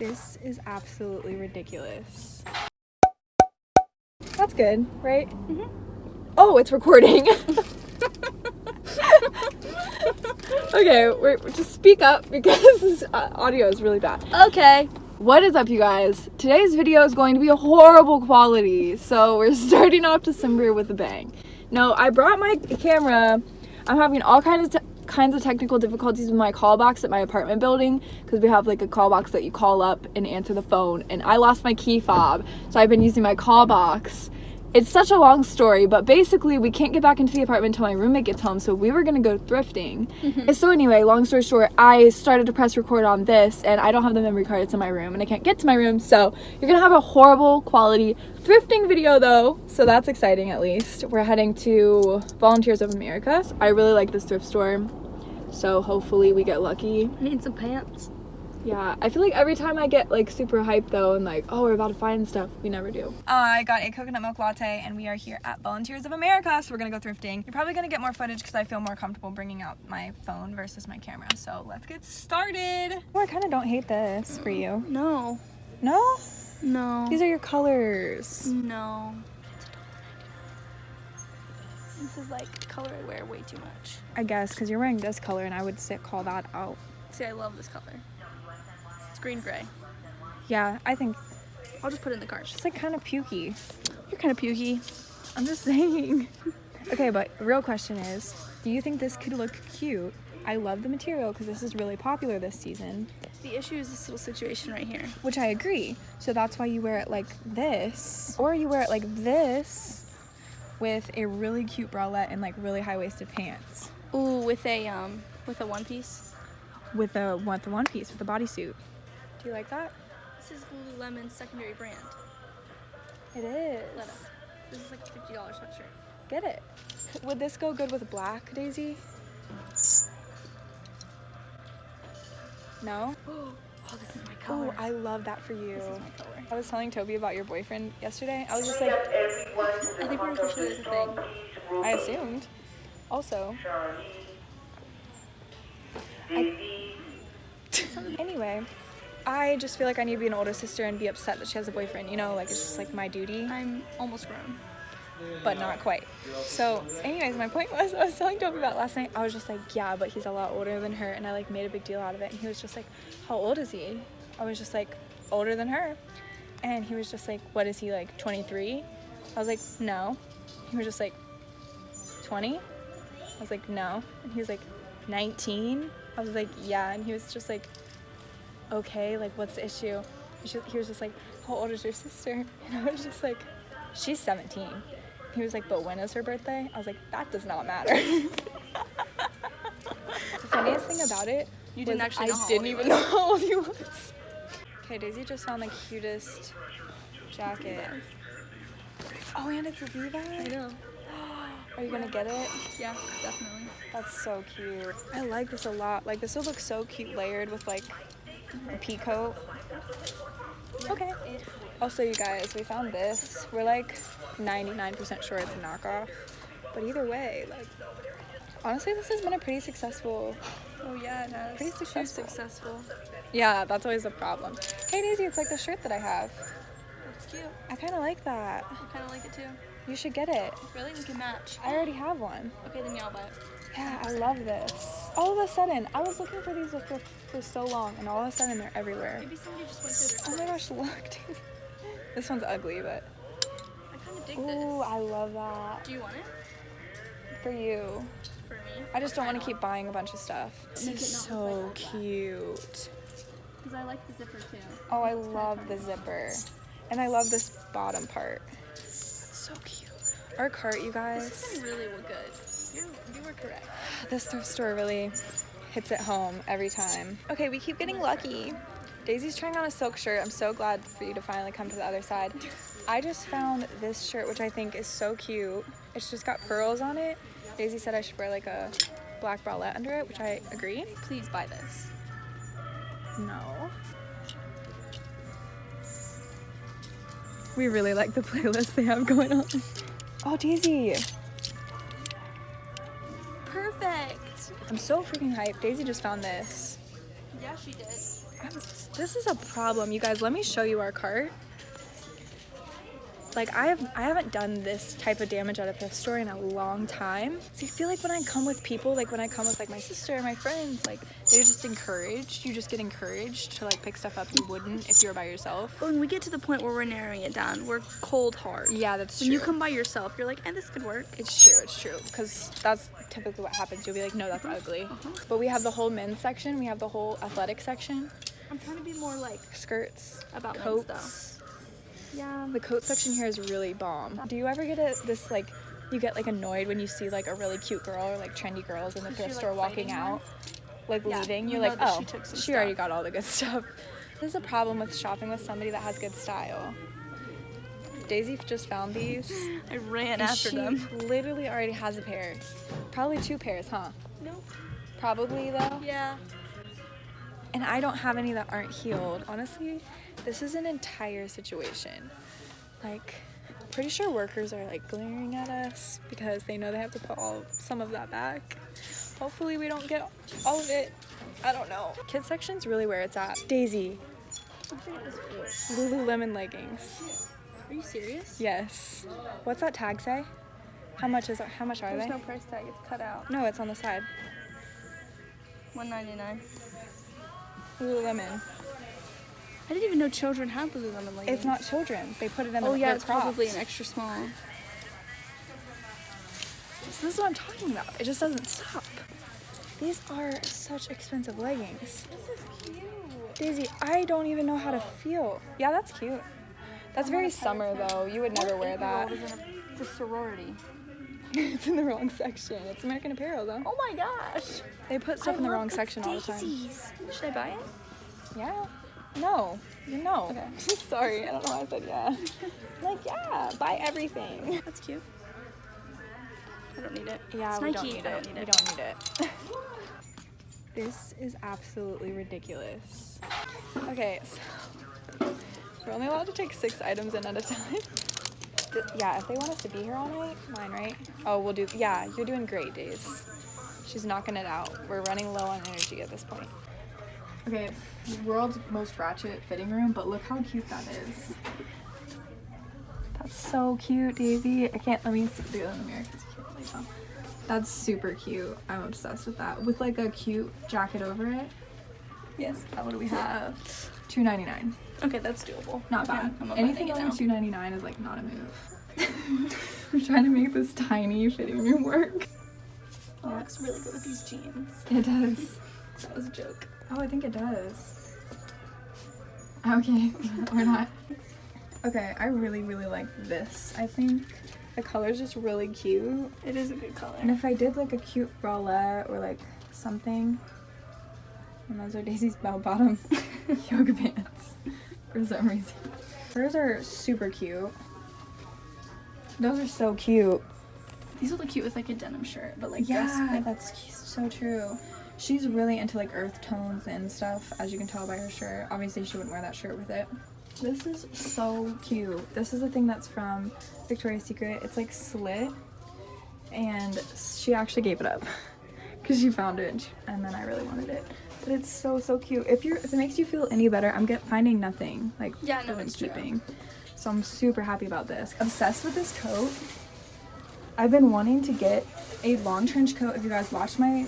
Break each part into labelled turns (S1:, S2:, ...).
S1: This is absolutely ridiculous. That's good, right? Mm-hmm. Oh, it's recording. Okay, just speak up because this audio is really bad.
S2: Okay.
S1: What is up, you guys? Today's video is going to be a horrible quality, so we're starting off December with a bang. No, I brought my camera. I'm having all kinds of technical difficulties with my call box at my apartment building because we have like a call box that you call up and answer the phone, and I lost my key fob, so I've been using my call box. It's such a long story, but basically we can't get back into the apartment until my roommate gets home, so we were gonna go thrifting. So anyway, long story short, I started to press record on this, and I don't have the memory card. It's in my room, and I can't get to my room, so you're gonna have a horrible quality thrifting video though, so that's exciting. At least we're heading to Volunteers of America. I really like this thrift store, so hopefully we get lucky.
S2: I need some pants.
S1: Yeah, I feel like every time I get like super hyped though and like, oh, we're about to find stuff, we never do. I got a coconut milk latte and we are here at Volunteers of America, so we're gonna go thrifting. You're probably gonna get more footage because I feel more comfortable bringing out my phone versus my camera, so let's get started. Oh, I kind of don't hate this for you.
S2: No.
S1: No?
S2: No.
S1: These are your colors.
S2: No. This is like a color I wear way too much.
S1: I guess, because you're wearing this color and I would call that out.
S2: See, I love this color. It's green gray.
S1: Yeah, I think
S2: I'll just put it in the cart.
S1: it's like kind of pukey.
S2: You're kind of pukey.
S1: I'm just saying. Okay, but the real question is, do you think this could look cute? I love the material because this is really popular this season.
S2: The issue is this little situation right here.
S1: Which I agree. So that's why you wear it like this. Or you wear it like this with a really cute bralette and like really high-waisted pants.
S2: Ooh, with a one piece.
S1: With the one piece, with the bodysuit. Do you like that?
S2: This is Lululemon's secondary brand.
S1: It is.
S2: Letta. This is like a $50 sweatshirt.
S1: Get it. Would this go good with black, Daisy? No?
S2: Oh, this is my color.
S1: Oh, I love that for you.
S2: This is my color.
S1: I was telling Toby about your boyfriend yesterday. I was just like,
S2: I think we're officially the thing.
S1: I assumed. Also, anyway, I just feel like I need to be an older sister and be upset that she has a boyfriend. You know, like it's just like my duty.
S2: I'm almost grown.
S1: But not quite. So anyways, my point was, I was telling Toby about last night. I was just like, yeah, but he's a lot older than her, and I like made a big deal out of it. And he was just like, how old is he? I was just like, older than her. And he was just like, what is he, like 23? I was like, no. He was just like, 20? I was like, no. And he was like, 19? I was like, yeah. And he was just like, okay, like what's the issue? He was just like, how old is your sister? And I was just like, she's 17. He was like, but when is her birthday? I was like, that does not matter. The funniest thing about it
S2: You didn't actually know how
S1: I didn't
S2: old he
S1: even know how old he was. Okay, Daisy just found the cutest jacket. Oh, and it's a Levi?
S2: I know.
S1: Are you gonna get it?
S2: Yeah, definitely.
S1: That's so cute. I like this a lot. Like, this would look so cute layered with like a pea coat. Okay. Also, you guys, we found this. We're like 99% sure it's a knockoff. But either way, like, honestly, this has been a pretty successful.
S2: Oh yeah, it has.
S1: Pretty successful.
S2: Too successful.
S1: Yeah, that's always the problem. Hey Daisy, it's like the shirt that I have.
S2: That's cute.
S1: I kind of like that.
S2: I kind of like it too.
S1: You should get it.
S2: Really? We can match.
S1: I already have one.
S2: Okay, then yeah, I'll buy it.
S1: Yeah, I love this. All of a sudden, I was looking for these for so long, and all of a sudden they're everywhere.
S2: Maybe somebody just went through
S1: Oh
S2: their
S1: my gosh, look, dude. This one's ugly, but.
S2: I kind of dig
S1: Ooh,
S2: this.
S1: I love that.
S2: Do you want it?
S1: For you.
S2: For me?
S1: I just don't want to keep buying a bunch of stuff. This
S2: Make
S1: is
S2: it not look
S1: so
S2: like that.
S1: cute.
S2: Because I like the zipper too.
S1: Oh, I love the zipper. And I love this bottom part. It's so cute. Our cart, you guys.
S2: This is really good. You were correct.
S1: This thrift store really hits it home every time. Okay, we keep getting lucky. Daisy's trying on a silk shirt. I'm so glad for you to finally come to the other side. I just found this shirt, which I think is so cute. It's just got pearls on it. Daisy said I should wear like a black bralette under it, which I agree.
S2: Please buy this.
S1: No. We really like the playlist they have going on. Oh, Daisy.
S2: Perfect.
S1: I'm so freaking hyped. Daisy just found this.
S2: Yeah, she did.
S1: I'm This is a problem, you guys. Let me show you our cart. Like, I haven't done this type of damage at a thrift store in a long time. So I feel like when I come with people, like when I come with like my sister and my friends, like they're just encouraged. You just get encouraged to like pick stuff up you wouldn't if you were by yourself.
S2: But when we get to the point where we're narrowing it down, we're cold hard.
S1: Yeah, that's true.
S2: When you come by yourself, you're like, this could work.
S1: It's true. Because that's typically what happens. You'll be like, no, that's ugly. But we have the whole men's section. We have the whole athletic section.
S2: I'm trying to be more like
S1: skirts,
S2: about
S1: coats.
S2: men's though. Yeah.
S1: The coat section here is really bomb. Do you ever get this like, you get like annoyed when you see like a really cute girl or like trendy girls in the thrift store walking out, like leaving? You're like, oh, she already got all the good stuff. This is a problem with shopping with somebody that has good style. Daisy just found these.
S2: I ran after them.
S1: She literally already has a pair. Probably 2 pairs, huh?
S2: Nope.
S1: Probably though?
S2: Yeah.
S1: And I don't have any that aren't heeled. Honestly, this is an entire situation. Like, pretty sure workers are like glaring at us because they know they have to put some of that back. Hopefully we don't get all of it. I don't know. Kids section's really where it's at. Daisy. Lululemon leggings.
S2: Are you serious?
S1: Yes. What's that tag say? How much are
S2: There's
S1: they?
S2: no price tag. It's cut out.
S1: No, it's on the side.
S2: $1.99.
S1: Lululemon.
S2: I didn't even know children had Lululemon leggings.
S1: It's not children. They put it in the
S2: Oh yeah, it's
S1: Crocs.
S2: probably an extra small.
S1: So this is what I'm talking about. It just doesn't stop. These are such expensive leggings.
S2: This is cute.
S1: Daisy, I don't even know how to feel. Yeah, that's cute. That's very summer though. You would never wear that.
S2: It's a sorority.
S1: It's in the wrong section. It's American Apparel though.
S2: Oh my gosh.
S1: They put stuff in the wrong section all the time.
S2: Should I buy it?
S1: Yeah. No. No.
S2: Okay.
S1: Sorry, I don't know why I said yeah. Like, yeah, buy everything.
S2: That's cute. I don't need it.
S1: Yeah,
S2: it's
S1: we
S2: Nike.
S1: don't need it. We don't need it. This is absolutely ridiculous. Okay, so we're only allowed to take 6 items in at a time. Yeah, if they want us to be here all night, fine, right? Oh, we'll do, yeah, you're doing great, Days. She's knocking it out. We're running low on energy at this point. Okay, world's most ratchet fitting room, but look how cute that is. That's so cute, Daisy. I can't, let me do it in the mirror because you can't really tell. That's super cute. I'm obsessed with that. With like a cute jacket over it.
S2: Yes.
S1: What do we have? $2.99.
S2: Okay, that's doable.
S1: Not
S2: Okay,
S1: bad.
S2: I'm
S1: Anything over $2.99 is like not a move. We're trying to make this tiny fitting room work.
S2: Oh, it looks really good with these jeans.
S1: It does.
S2: That was a joke.
S1: Oh, I think it does. Okay, we're not. Okay, I really, really like this. I think the color's just really cute.
S2: It is a good color.
S1: And if I did like a cute bralette or like something, and those are Daisy's bell-bottom yoga pants for some reason. Hers are super cute. Those are so cute.
S2: These would look cute with like a denim shirt, but like
S1: Yeah, that's so true. She's really into like earth tones and stuff, as you can tell by her shirt. Obviously she wouldn't wear that shirt with it. This is so cute. This is the thing that's from Victoria's Secret. It's like slit, and she actually gave it up because she found it, and then I really wanted it. But it's so cute. If it makes you feel any better, I'm finding nothing like
S2: it's
S1: keeping. So I'm super happy about this. Obsessed with this coat. I've been wanting to get a long trench coat. If you guys watched my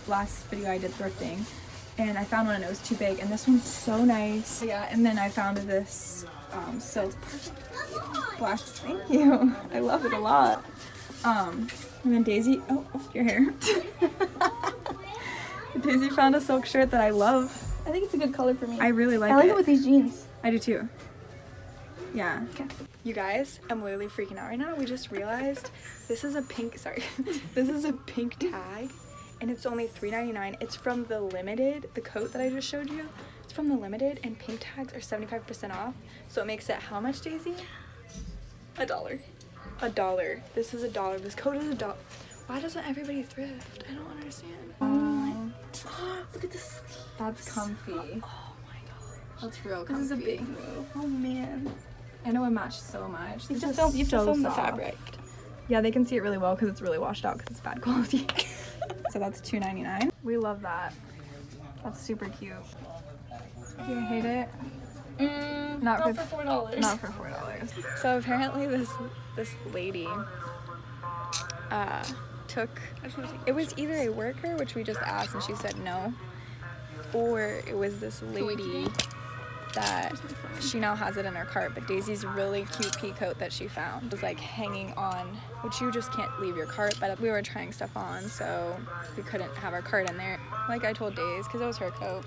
S1: last video I did thrifting, and I found one and it was too big, and this one's so nice. Yeah, and then I found this silk black. Thank you. I love it a lot. And then Daisy, oh, your hair. Daisy found a silk shirt that I love.
S2: I think it's a good color for me.
S1: I really like it.
S2: I like it with these jeans.
S1: I do too. Yeah.
S2: Okay.
S1: You guys, I'm literally freaking out right now. We just realized this is a pink, this is a pink tag, and it's only $3.99. It's from the limited, the coat that I just showed you. It's from the limited, and pink tags are 75% off. So it makes it how much, Daisy?
S2: $1.
S1: $1. This is $1. This coat is $1. Why doesn't everybody thrift? I don't understand.
S2: Look at this.
S1: That's comfy.
S2: Oh my gosh.
S1: That's real comfy.
S2: This is a big move. Oh man.
S1: I know it matched so much.
S2: You have to film the fabric.
S1: Yeah, they can see it really well because it's really washed out because it's bad quality. So that's $2.99. We love that. That's super cute. Do you hate it?
S2: Not for $4.
S1: Not for $4. So apparently this lady took, it was either a worker, which we just asked and she said no, or it was this lady that she now has it in her cart, but Daisy's really cute pea coat that she found was like hanging on, which you just can't leave your cart, but we were trying stuff on, so we couldn't have our cart in there, like I told Daisy, because it was her coat.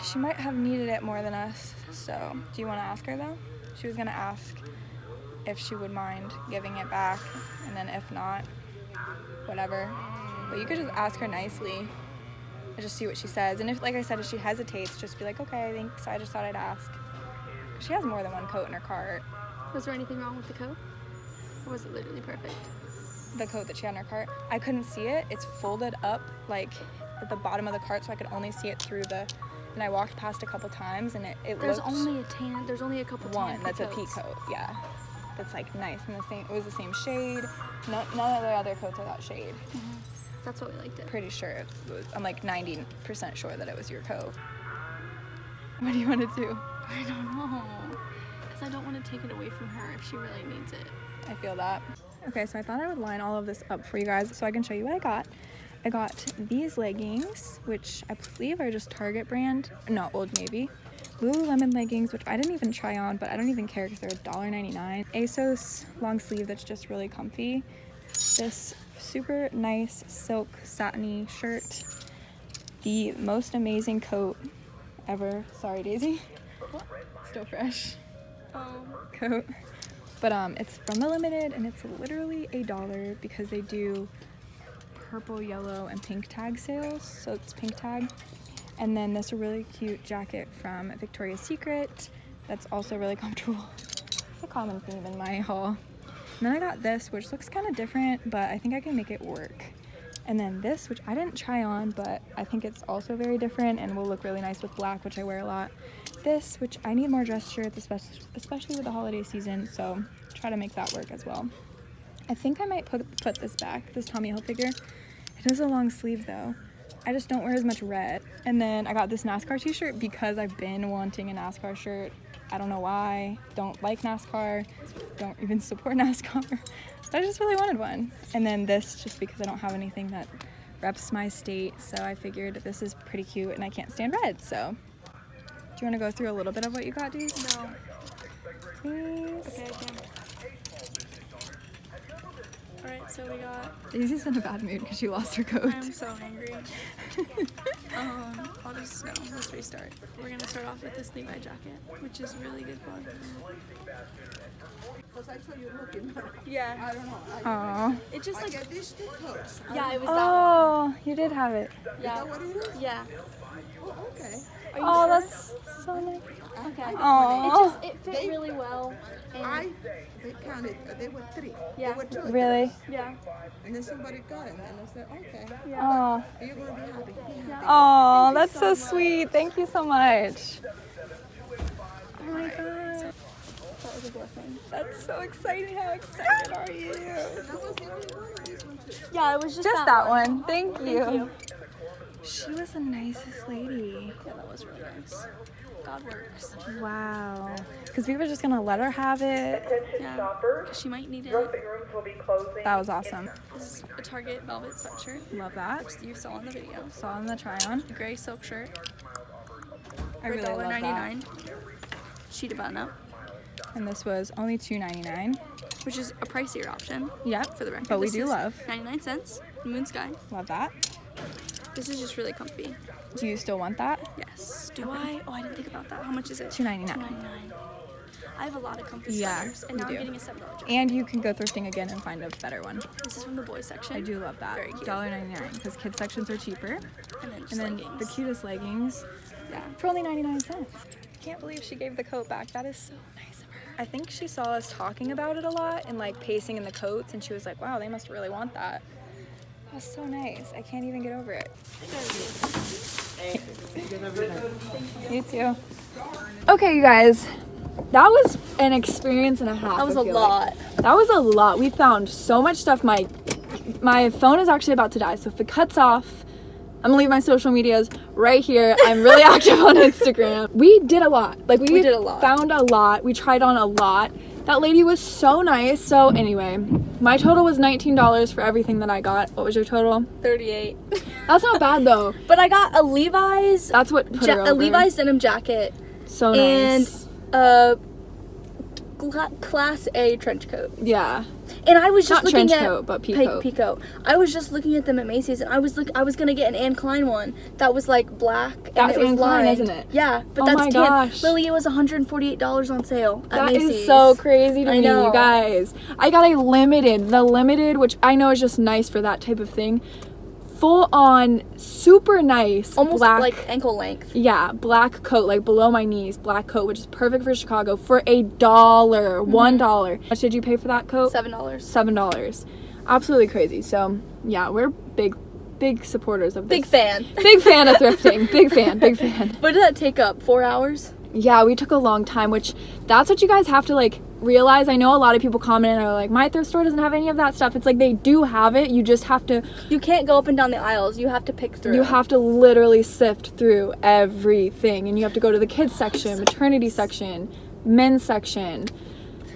S1: She might have needed it more than us, so do you want to ask her though? She was gonna ask if she would mind giving it back, and then if not, whatever. But you could just ask her nicely and just see what she says. And if, like I said, if she hesitates, just be like, okay, thanks, I just thought I'd ask. She has more than one coat in her cart.
S2: Was there anything wrong with the coat? Or was it literally perfect?
S1: The coat that she had in her cart, I couldn't see it. It's folded up like at the bottom of the cart, so I could only see it through the, and I walked past a couple times and
S2: there's only a couple
S1: one that's
S2: coats.
S1: a pea coat, yeah. That's like nice and the same, it was the same shade. None of the other coats are that shade.
S2: That's what we liked it.
S1: Pretty sure it was, I'm like 90% sure that it was your coat. What do you want to do?
S2: I don't know. Because I don't want to take it away from her if she really needs it.
S1: I feel that. Okay, so I thought I would line all of this up for you guys so I can show you what I got. I got these leggings, which I believe are just Target brand, no, Old Navy. Lululemon leggings, which I didn't even try on, but I don't even care because they're $1.99. ASOS long sleeve that's just really comfy. This super nice silk satiny shirt. The most amazing coat ever. Sorry, Daisy.
S2: What?
S1: Still fresh.
S2: Oh.
S1: Coat. But it's from the Limited and it's literally $1 because they do purple, yellow, and pink tag sales. So it's pink tag. And then this really cute jacket from Victoria's Secret that's also really comfortable. It's a common theme in my haul. And then I got this, which looks kind of different, but I think I can make it work. And then this, which I didn't try on, but I think it's also very different and will look really nice with black, which I wear a lot. This, which I need more dress shirts, especially with the holiday season, so try to make that work as well. I think I might put this back, this Tommy Hilfiger. It is a long sleeve though. I just don't wear as much red. And then I got this NASCAR t-shirt because I've been wanting a NASCAR shirt. I don't know why. Don't like NASCAR. Don't even support NASCAR. But I just really wanted one. And then this just because I don't have anything that reps my state. So I figured this is pretty cute and I can't stand red. So do you want to go through a little bit of what you got, dude?
S2: No.
S1: Please.
S2: Okay, I can. Alright, so we got...
S1: Daisy's in a bad mood because she lost her coat.
S2: I'm so angry. Let's restart. We're gonna start off with this Levi jacket, which is really good quality.
S3: Because I saw you looking.
S2: Yeah.
S3: I don't know.
S1: Aww.
S2: It just like...
S3: I get these two coats.
S2: Yeah, it was that
S1: Oh, you did have it.
S2: one.
S3: Is
S2: Yeah.
S3: that what it is?
S2: Yeah.
S3: Oh, okay.
S2: Are you
S1: Oh,
S2: sure?
S1: that's so nice.
S2: Okay.
S1: Aww.
S2: It fit really well. And
S3: They counted, they were 3.
S2: Yeah.
S3: They were 2.
S1: Really?
S2: yeah.
S3: And then somebody got it. And I said, okay.
S1: Oh.
S3: You're going to be happy. Be happy.
S1: Oh, that's so sweet. Thank you so much. Oh my god.
S2: That was a blessing.
S1: That's so exciting. How excited are you?
S3: That was the only one. Or this one too?
S2: Yeah, it was just
S1: That one. Thank you.
S2: Thank you.
S1: She was the nicest lady.
S2: Yeah, that was really nice. God works.
S1: Wow. Because we were just going to let her have it.
S2: Yeah. 'Cause she might need it.
S1: That was awesome.
S2: This is a Target velvet sweatshirt.
S1: Love that.
S2: Which you saw in the video.
S1: Saw on the try-on.
S2: A gray silk shirt.
S1: I really love that.
S2: $1.99. Cheetah button up.
S1: And this was only $2.99.
S2: Which is a pricier option.
S1: Yep.
S2: For the record.
S1: But we
S2: This
S1: do
S2: is
S1: love.
S2: 99 cents. Moon Sky.
S1: Love that.
S2: This is just really comfy.
S1: Do you still want that?
S2: Yes. Do I? Oh, I didn't think about that. How much is it?
S1: $2.99.
S2: $2.99. I have a lot of comfy
S1: Yeah,
S2: sweaters. And
S1: you
S2: now I'm
S1: do.
S2: getting a $7 jacket.
S1: And you can go thrifting again and find a better one.
S2: This is from the boys section.
S1: I do love that.
S2: Very cute.
S1: $1.99 because kids sections are cheaper.
S2: And then just
S1: And then
S2: leggings.
S1: the cutest leggings
S2: Yeah.
S1: for only 99 cents. I can't believe she gave the coat back. That is so nice of her. I think she saw us talking about it a lot and like pacing in the coats and she was like, wow, they must really want that. That's so nice. I can't even get over it. You too. Okay, you guys. That was an experience and a half.
S2: That was
S1: I
S2: a
S1: feel
S2: lot.
S1: like. That was a lot. We found so much stuff. My phone is actually about to die, so if it cuts off, I'm gonna leave my social medias right here. I'm really active on Instagram. We did a lot. Like we
S2: did a lot.
S1: Found a lot. We tried on a lot. That lady was so nice. So anyway, my total was $19 for everything that I got. What was your total?
S2: 38.
S1: That's not bad though.
S2: But I got a Levi's
S1: That's what put her over.
S2: a Levi's denim jacket
S1: So
S2: and
S1: nice.
S2: a class A trench coat.
S1: Yeah.
S2: And I was just
S1: Not
S2: looking
S1: trench
S2: at
S1: coat, but peacoat.
S2: peacoat. I was just looking at them at Macy's, and I was gonna get an Anne Klein one that was like black.
S1: That's
S2: and it was
S1: Anne Klein,
S2: lined.
S1: isn't it?
S2: Yeah, but
S1: Oh
S2: that's
S1: my
S2: tan.
S1: gosh.
S2: Lily, it was $148 on sale at
S1: That
S2: Macy's.
S1: is so crazy to
S2: I
S1: me,
S2: know.
S1: you guys. I got the limited, which I know is just nice for that type of thing. Full on, super nice,
S2: Almost
S1: black,
S2: like ankle length.
S1: yeah, black coat, like below my knees, black coat, which is perfect for Chicago for $1, $1. How much did you pay for that coat?
S2: $7.
S1: $7. Absolutely crazy. So yeah, we're big supporters of this.
S2: Big fan.
S1: Big fan of thrifting. Big fan.
S2: What did that take up? 4 hours?
S1: Yeah, we took a long time, which that's what you guys have to like realize. I know a lot of people comment and are like, my thrift store doesn't have any of that stuff. It's like they do have it. You just have to,
S2: You can't go up and down the aisles. You have to pick through.
S1: you have to literally sift through everything, and you have to go to the kids section, maternity section, men's section.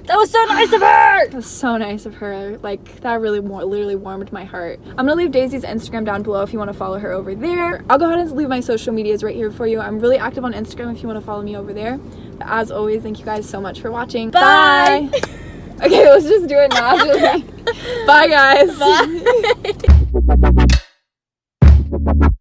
S2: That was so nice of her!
S1: That's so nice of her. Like, that really literally warmed my heart. I'm gonna leave Daisy's Instagram down below if you want to follow her over there. I'll go ahead and leave my social medias right here for you. I'm really active on Instagram if you want to follow me over there. But as always, thank you guys so much for watching.
S2: Bye!
S1: Okay, let's just do it naturally. Bye, guys.
S2: Bye.